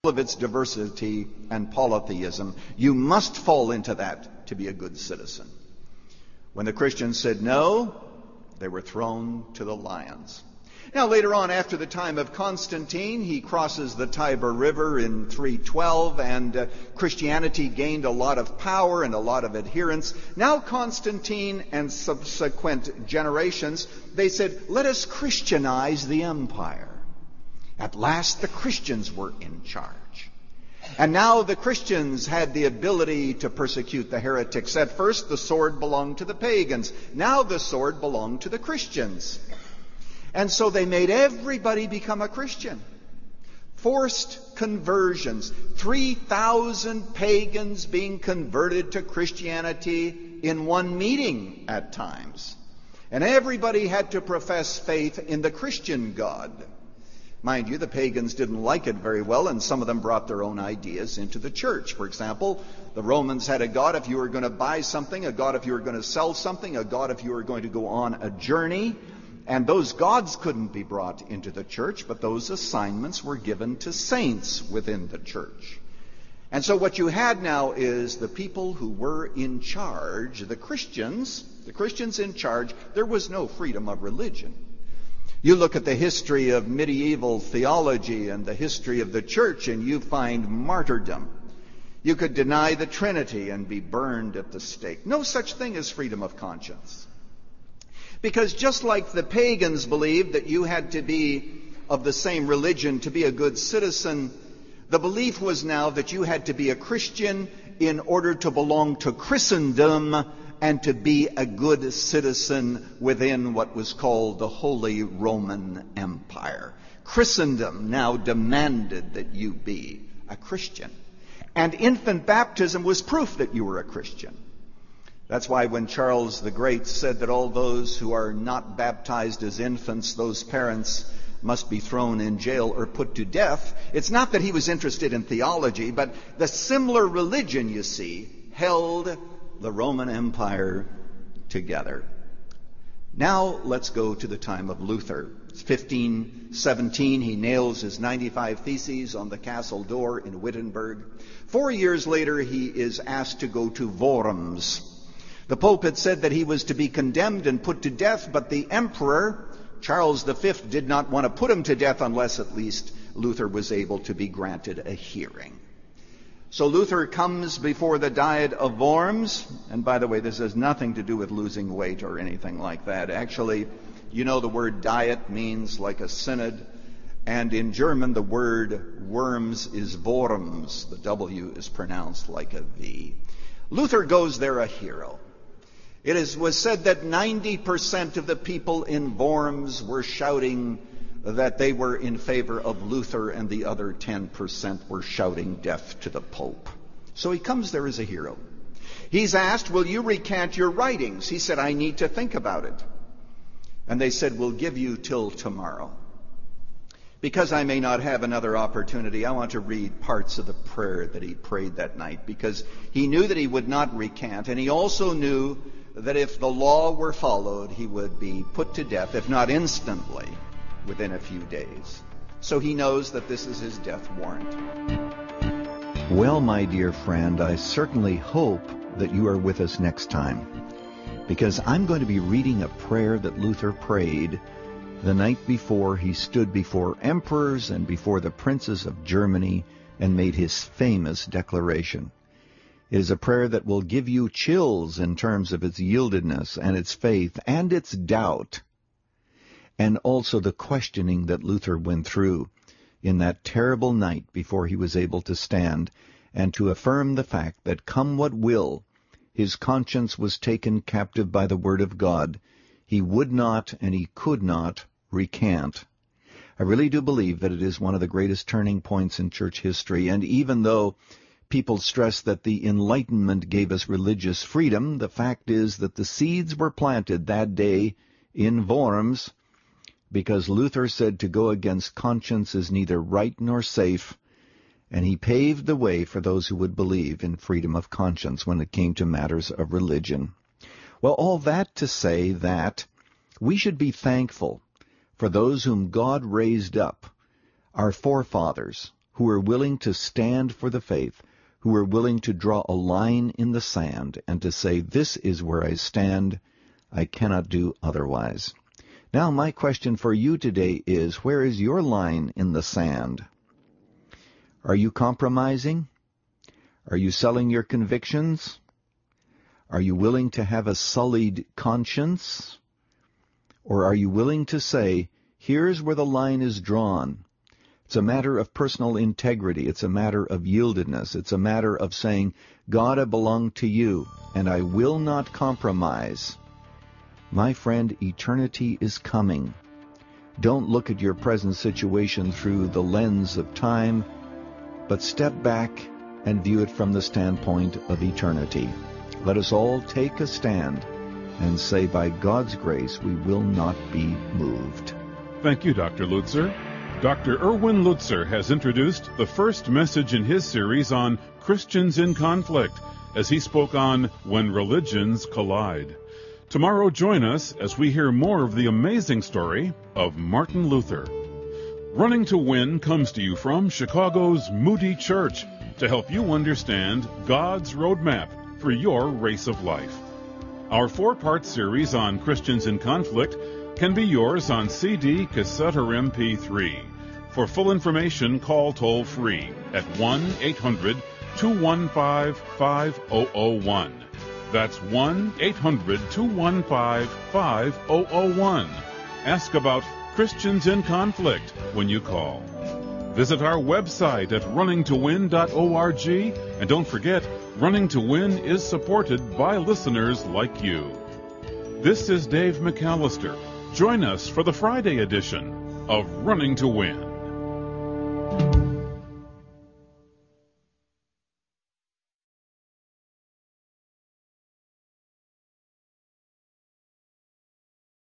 of its diversity and polytheism. You must fall into that to be a good citizen. When the Christians said no, they were thrown to the lions. Now, later on, after the time of Constantine, he crosses the Tiber River in 312, and Christianity gained a lot of power and a lot of adherents. Now, Constantine and subsequent generations, they said, let us Christianize the empire. At last, the Christians were in charge. And now the Christians had the ability to persecute the heretics. At first, the sword belonged to the pagans. Now the sword belonged to the Christians. And so they made everybody become a Christian. Forced conversions. 3,000 pagans being converted to Christianity in one meeting at times. And everybody had to profess faith in the Christian God. Mind you, the pagans didn't like it very well, and some of them brought their own ideas into the church. For example, the Romans had a god if you were going to buy something, a god if you were going to sell something, a god if you were going to go on a journey. And those gods couldn't be brought into the church, but those assignments were given to saints within the church. And so what you had now is the people who were in charge, the Christians in charge. There was no freedom of religion. You look at the history of medieval theology and the history of the church, and you find martyrdom. You could deny the Trinity and be burned at the stake. No such thing as freedom of conscience. Because just like the pagans believed that you had to be of the same religion to be a good citizen, the belief was now that you had to be a Christian in order to belong to Christendom and to be a good citizen within what was called the Holy Roman Empire. Christendom now demanded that you be a Christian. And infant baptism was proof that you were a Christian. That's why when Charles the Great said that all those who are not baptized as infants, those parents must be thrown in jail or put to death, it's not that he was interested in theology, but the similar religion, you see, held the Roman Empire together. Now let's go to the time of Luther. It's 1517. He nails his 95 Theses on the castle door in Wittenberg. 4 years later, he is asked to go to Worms. The Pope had said that he was to be condemned and put to death, but the Emperor, Charles V, did not want to put him to death unless at least Luther was able to be granted a hearing. So Luther comes before the Diet of Worms, and by the way, this has nothing to do with losing weight or anything like that. Actually, you know the word diet means like a synod, and in German the word worms is Worms. The W is pronounced like a V. Luther goes there a hero. It was said that 90% of the people in Worms were shouting that they were in favor of Luther, and the other 10% were shouting death to the Pope. So he comes there as a hero. He's asked, will you recant your writings? He said, I need to think about it. And they said, we'll give you till tomorrow. Because I may not have another opportunity, I want to read parts of the prayer that he prayed that night, because he knew that he would not recant, and he also knew that if the law were followed, he would be put to death, if not instantly, within a few days. So he knows that this is his death warrant. Well, my dear friend, I certainly hope that you are with us next time, because I'm going to be reading a prayer that Luther prayed the night before he stood before emperors and before the princes of Germany and made his famous declaration. It is a prayer that will give you chills in terms of its yieldedness and its faith and its doubt, and also the questioning that Luther went through in that terrible night before he was able to stand and to affirm the fact that come what will, his conscience was taken captive by the word of God. He would not and he could not recant. I really do believe that it is one of the greatest turning points in church history, and even though people stress that the Enlightenment gave us religious freedom, the fact is that the seeds were planted that day in Worms because Luther said to go against conscience is neither right nor safe, and he paved the way for those who would believe in freedom of conscience when it came to matters of religion. Well, all that to say that we should be thankful for those whom God raised up, our forefathers, who are willing to stand for the faith, who are willing to draw a line in the sand and to say, this is where I stand, I cannot do otherwise. Now, my question for you today is, where is your line in the sand? Are you compromising? Are you selling your convictions? Are you willing to have a sullied conscience? Or are you willing to say, here's where the line is drawn? It's a matter of personal integrity. It's a matter of yieldedness. It's a matter of saying, God, I belong to you, and I will not compromise. My friend, eternity is coming. Don't look at your present situation through the lens of time, but step back and view it from the standpoint of eternity. Let us all take a stand and say, by God's grace, we will not be moved. Thank you, Dr. Lutzer. Dr. Erwin Lutzer has introduced the first message in his series on Christians in Conflict, as he spoke on When Religions Collide. Tomorrow, join us as we hear more of the amazing story of Martin Luther. Running to Win comes to you from Chicago's Moody Church to help you understand God's roadmap for your race of life. Our 4-part series on Christians in Conflict can be yours on CD, cassette, or MP3. For full information, call toll-free at 1-800-215-5001. That's 1-800-215-5001. Ask about Christians in Conflict when you call. Visit our website at runningtowin.org, and don't forget, Running to Win is supported by listeners like you. This is Dave McAllister. Join us for the Friday edition of Running to Win.